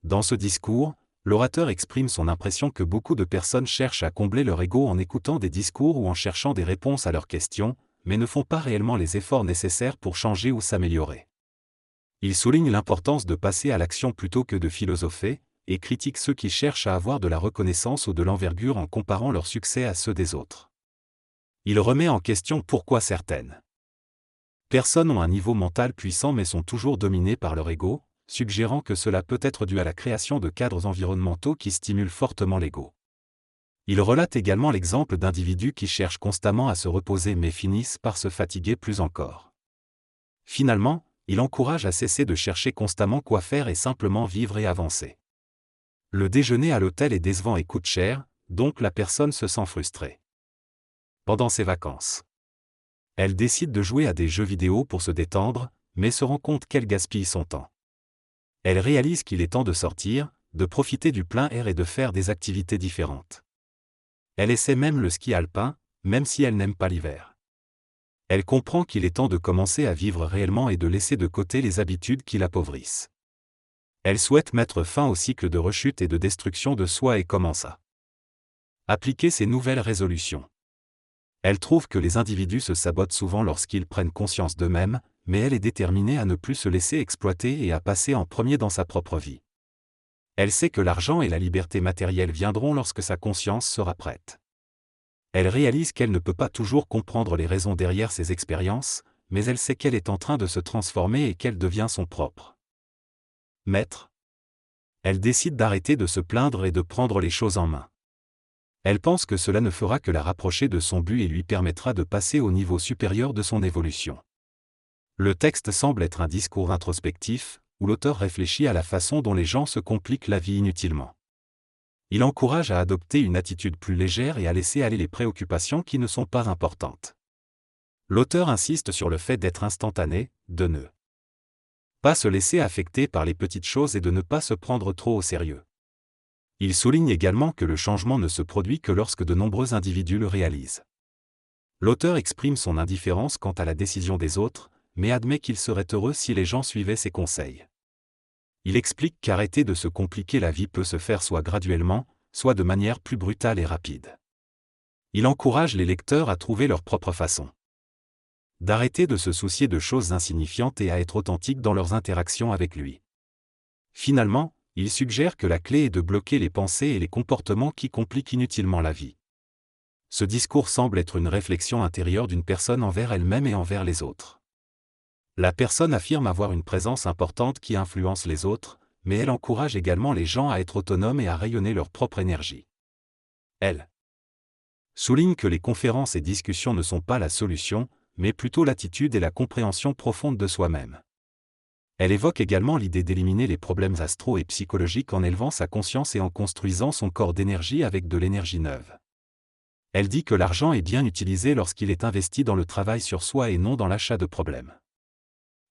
Dans ce discours, l'orateur exprime son impression que beaucoup de personnes cherchent à combler leur ego en écoutant des discours ou en cherchant des réponses à leurs questions, mais ne font pas réellement les efforts nécessaires pour changer ou s'améliorer. Il souligne l'importance de passer à l'action plutôt que de philosopher, et critique ceux qui cherchent à avoir de la reconnaissance ou de l'envergure en comparant leur succès à ceux des autres. Il remet en question pourquoi certaines personnes ont un niveau mental puissant mais sont toujours dominées par leur ego, suggérant que cela peut être dû à la création de cadres environnementaux qui stimulent fortement l'ego. Il relate également l'exemple d'individus qui cherchent constamment à se reposer mais finissent par se fatiguer plus encore. Finalement, il encourage à cesser de chercher constamment quoi faire et simplement vivre et avancer. Le déjeuner à l'hôtel est décevant et coûte cher, donc la personne se sent frustrée. Pendant ses vacances, elle décide de jouer à des jeux vidéo pour se détendre, mais se rend compte qu'elle gaspille son temps. Elle réalise qu'il est temps de sortir, de profiter du plein air et de faire des activités différentes. Elle essaie même le ski alpin, même si elle n'aime pas l'hiver. Elle comprend qu'il est temps de commencer à vivre réellement et de laisser de côté les habitudes qui l'appauvrissent. Elle souhaite mettre fin au cycle de rechute et de destruction de soi et commence à appliquer ses nouvelles résolutions. Elle trouve que les individus se sabotent souvent lorsqu'ils prennent conscience d'eux-mêmes, mais elle est déterminée à ne plus se laisser exploiter et à passer en premier dans sa propre vie. Elle sait que l'argent et la liberté matérielle viendront lorsque sa conscience sera prête. Elle réalise qu'elle ne peut pas toujours comprendre les raisons derrière ses expériences, mais elle sait qu'elle est en train de se transformer et qu'elle devient son propre maître. Elle décide d'arrêter de se plaindre et de prendre les choses en main. Elle pense que cela ne fera que la rapprocher de son but et lui permettra de passer au niveau supérieur de son évolution. Le texte semble être un discours introspectif, où l'auteur réfléchit à la façon dont les gens se compliquent la vie inutilement. Il encourage à adopter une attitude plus légère et à laisser aller les préoccupations qui ne sont pas importantes. L'auteur insiste sur le fait d'être instantané, de ne pas se laisser affecter par les petites choses et de ne pas se prendre trop au sérieux. Il souligne également que le changement ne se produit que lorsque de nombreux individus le réalisent. L'auteur exprime son indifférence quant à la décision des autres, mais admet qu'il serait heureux si les gens suivaient ses conseils. Il explique qu'arrêter de se compliquer la vie peut se faire soit graduellement, soit de manière plus brutale et rapide. Il encourage les lecteurs à trouver leur propre façon d'arrêter de se soucier de choses insignifiantes et à être authentiques dans leurs interactions avec lui. Finalement, il suggère que la clé est de bloquer les pensées et les comportements qui compliquent inutilement la vie. Ce discours semble être une réflexion intérieure d'une personne envers elle-même et envers les autres. La personne affirme avoir une présence importante qui influence les autres, mais elle encourage également les gens à être autonomes et à rayonner leur propre énergie. Elle souligne que les conférences et discussions ne sont pas la solution, mais plutôt l'attitude et la compréhension profonde de soi-même. Elle évoque également l'idée d'éliminer les problèmes astro et psychologiques en élevant sa conscience et en construisant son corps d'énergie avec de l'énergie neuve. Elle dit que l'argent est bien utilisé lorsqu'il est investi dans le travail sur soi et non dans l'achat de problèmes.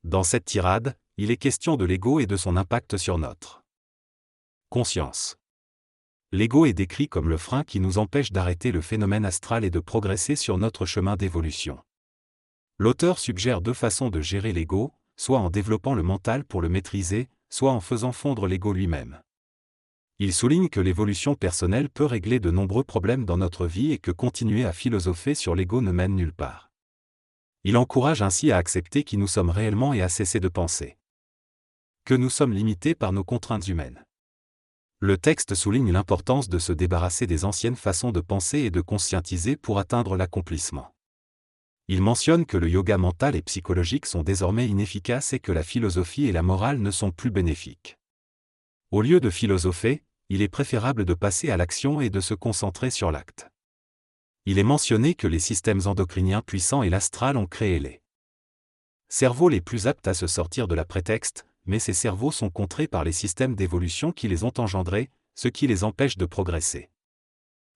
Dans cette tirade, il est question de l'ego et de son impact sur notre conscience. L'ego est décrit comme le frein qui nous empêche d'arrêter le phénomène astral et de progresser sur notre chemin d'évolution. L'auteur suggère deux façons de gérer l'ego, soit en développant le mental pour le maîtriser, soit en faisant fondre l'ego lui-même. Il souligne que l'évolution personnelle peut régler de nombreux problèmes dans notre vie et que continuer à philosopher sur l'ego ne mène nulle part. Il encourage ainsi à accepter qui nous sommes réellement et à cesser de penser que nous sommes limités par nos contraintes humaines. Le texte souligne l'importance de se débarrasser des anciennes façons de penser et de conscientiser pour atteindre l'accomplissement. Il mentionne que le yoga mental et psychologique sont désormais inefficaces et que la philosophie et la morale ne sont plus bénéfiques. Au lieu de philosopher, il est préférable de passer à l'action et de se concentrer sur l'acte. Il est mentionné que les systèmes endocriniens puissants et l'astral ont créé les cerveaux les plus aptes à se sortir de la prétexte, mais ces cerveaux sont contrés par les systèmes d'évolution qui les ont engendrés, ce qui les empêche de progresser.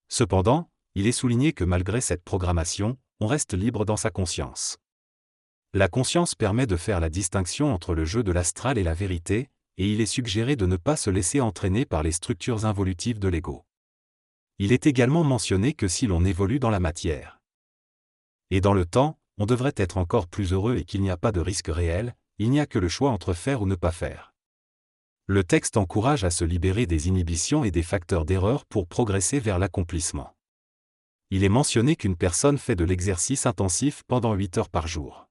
Cependant, il est souligné que malgré cette programmation, on reste libre dans sa conscience. La conscience permet de faire la distinction entre le jeu de l'astral et la vérité, et il est suggéré de ne pas se laisser entraîner par les structures involutives de l'ego. Il est également mentionné que si l'on évolue dans la matière et dans le temps, on devrait être encore plus heureux et qu'il n'y a pas de risque réel, il n'y a que le choix entre faire ou ne pas faire. Le texte encourage à se libérer des inhibitions et des facteurs d'erreur pour progresser vers l'accomplissement. Il est mentionné qu'une personne fait de l'exercice intensif pendant 8 heures par jour.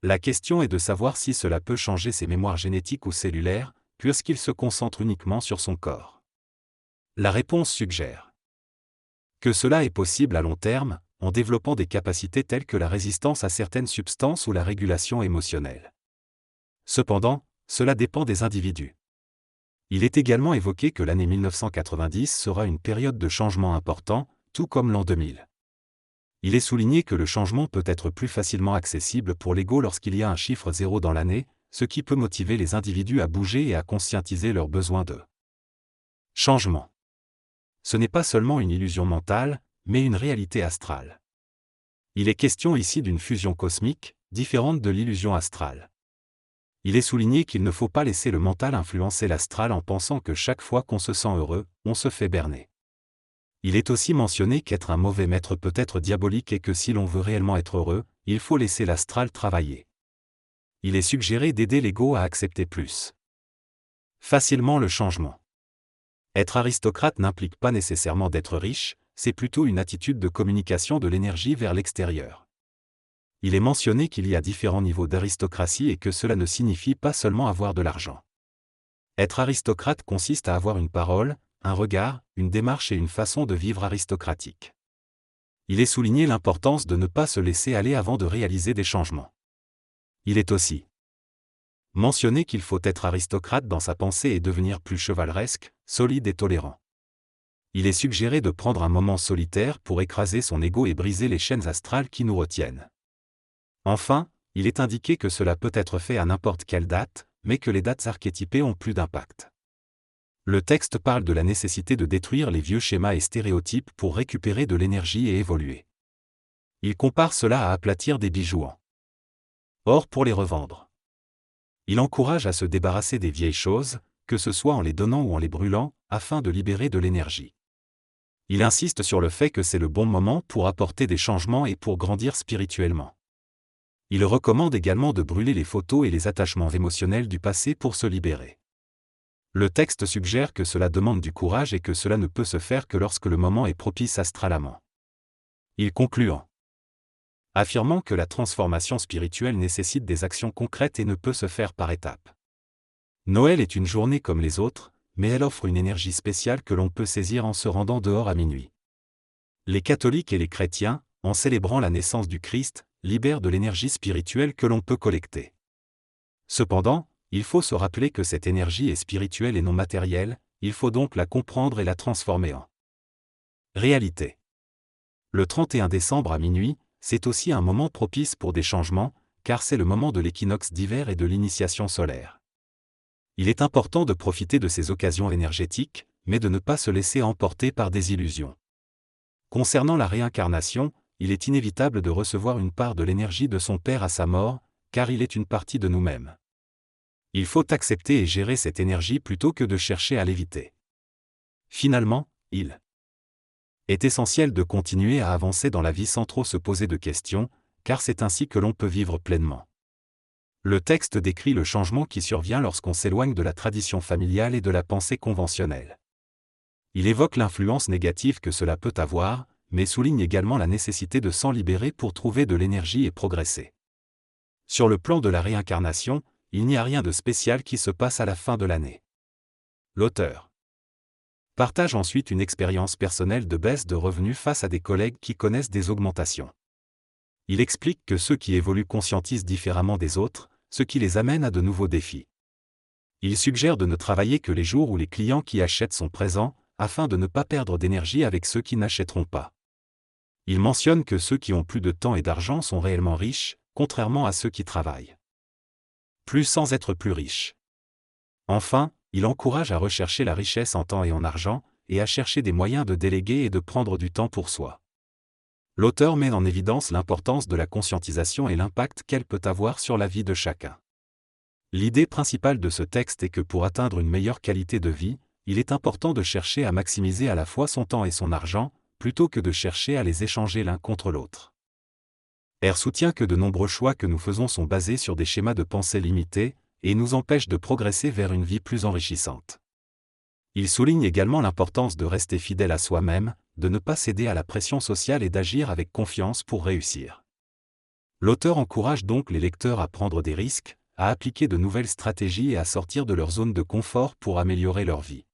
La question est de savoir si cela peut changer ses mémoires génétiques ou cellulaires, puisqu'il se concentre uniquement sur son corps. La réponse suggère que cela est possible à long terme, en développant des capacités telles que la résistance à certaines substances ou la régulation émotionnelle. Cependant, cela dépend des individus. Il est également évoqué que l'année 1990 sera une période de changement important, tout comme l'an 2000. Il est souligné que le changement peut être plus facilement accessible pour l'ego lorsqu'il y a un chiffre 0 dans l'année, ce qui peut motiver les individus à bouger et à conscientiser leurs besoins de changement. Ce n'est pas seulement une illusion mentale, mais une réalité astrale. Il est question ici d'une fusion cosmique, différente de l'illusion astrale. Il est souligné qu'il ne faut pas laisser le mental influencer l'astral en pensant que chaque fois qu'on se sent heureux, on se fait berner. Il est aussi mentionné qu'être un mauvais maître peut être diabolique et que si l'on veut réellement être heureux, il faut laisser l'astral travailler. Il est suggéré d'aider l'ego à accepter plus facilement le changement. Être aristocrate n'implique pas nécessairement d'être riche, c'est plutôt une attitude de communication de l'énergie vers l'extérieur. Il est mentionné qu'il y a différents niveaux d'aristocratie et que cela ne signifie pas seulement avoir de l'argent. Être aristocrate consiste à avoir une parole, un regard, une démarche et une façon de vivre aristocratique. Il est souligné l'importance de ne pas se laisser aller avant de réaliser des changements. Il est aussi mentionné qu'il faut être aristocrate dans sa pensée et devenir plus chevaleresque, solide et tolérant. Il est suggéré de prendre un moment solitaire pour écraser son ego et briser les chaînes astrales qui nous retiennent. Enfin, il est indiqué que cela peut être fait à n'importe quelle date, mais que les dates archétypées ont plus d'impact. Le texte parle de la nécessité de détruire les vieux schémas et stéréotypes pour récupérer de l'énergie et évoluer. Il compare cela à aplatir des bijoux en or pour les revendre. Il encourage à se débarrasser des vieilles choses, que ce soit en les donnant ou en les brûlant, afin de libérer de l'énergie. Il insiste sur le fait que c'est le bon moment pour apporter des changements et pour grandir spirituellement. Il recommande également de brûler les photos et les attachements émotionnels du passé pour se libérer. Le texte suggère que cela demande du courage et que cela ne peut se faire que lorsque le moment est propice astralement. Il conclut en affirmant que la transformation spirituelle nécessite des actions concrètes et ne peut se faire par étapes. Noël est une journée comme les autres, mais elle offre une énergie spéciale que l'on peut saisir en se rendant dehors à minuit. Les catholiques et les chrétiens, en célébrant la naissance du Christ, libèrent de l'énergie spirituelle que l'on peut collecter. Cependant, il faut se rappeler que cette énergie est spirituelle et non matérielle, il faut donc la comprendre et la transformer en réalité. Le 31 décembre à minuit, c'est aussi un moment propice pour des changements, car c'est le moment de l'équinoxe d'hiver et de l'initiation solaire. Il est important de profiter de ces occasions énergétiques, mais de ne pas se laisser emporter par des illusions. Concernant la réincarnation, il est inévitable de recevoir une part de l'énergie de son Père à sa mort, car il est une partie de nous-mêmes. Il faut accepter et gérer cette énergie plutôt que de chercher à l'éviter. Finalement, il est essentiel de continuer à avancer dans la vie sans trop se poser de questions, car c'est ainsi que l'on peut vivre pleinement. Le texte décrit le changement qui survient lorsqu'on s'éloigne de la tradition familiale et de la pensée conventionnelle. Il évoque l'influence négative que cela peut avoir, mais souligne également la nécessité de s'en libérer pour trouver de l'énergie et progresser. Sur le plan de la réincarnation, il n'y a rien de spécial qui se passe à la fin de l'année. L'auteur partage ensuite une expérience personnelle de baisse de revenus face à des collègues qui connaissent des augmentations. Il explique que ceux qui évoluent conscientisent différemment des autres, ce qui les amène à de nouveaux défis. Il suggère de ne travailler que les jours où les clients qui achètent sont présents, afin de ne pas perdre d'énergie avec ceux qui n'achèteront pas. Il mentionne que ceux qui ont plus de temps et d'argent sont réellement riches, contrairement à ceux qui travaillent plus sans être plus riches. Enfin, il encourage à rechercher la richesse en temps et en argent, et à chercher des moyens de déléguer et de prendre du temps pour soi. L'auteur met en évidence l'importance de la conscientisation et l'impact qu'elle peut avoir sur la vie de chacun. L'idée principale de ce texte est que pour atteindre une meilleure qualité de vie, il est important de chercher à maximiser à la fois son temps et son argent, plutôt que de chercher à les échanger l'un contre l'autre. R soutient que de nombreux choix que nous faisons sont basés sur des schémas de pensée limités, et nous empêche de progresser vers une vie plus enrichissante. Il souligne également l'importance de rester fidèle à soi-même, de ne pas céder à la pression sociale et d'agir avec confiance pour réussir. L'auteur encourage donc les lecteurs à prendre des risques, à appliquer de nouvelles stratégies et à sortir de leur zone de confort pour améliorer leur vie.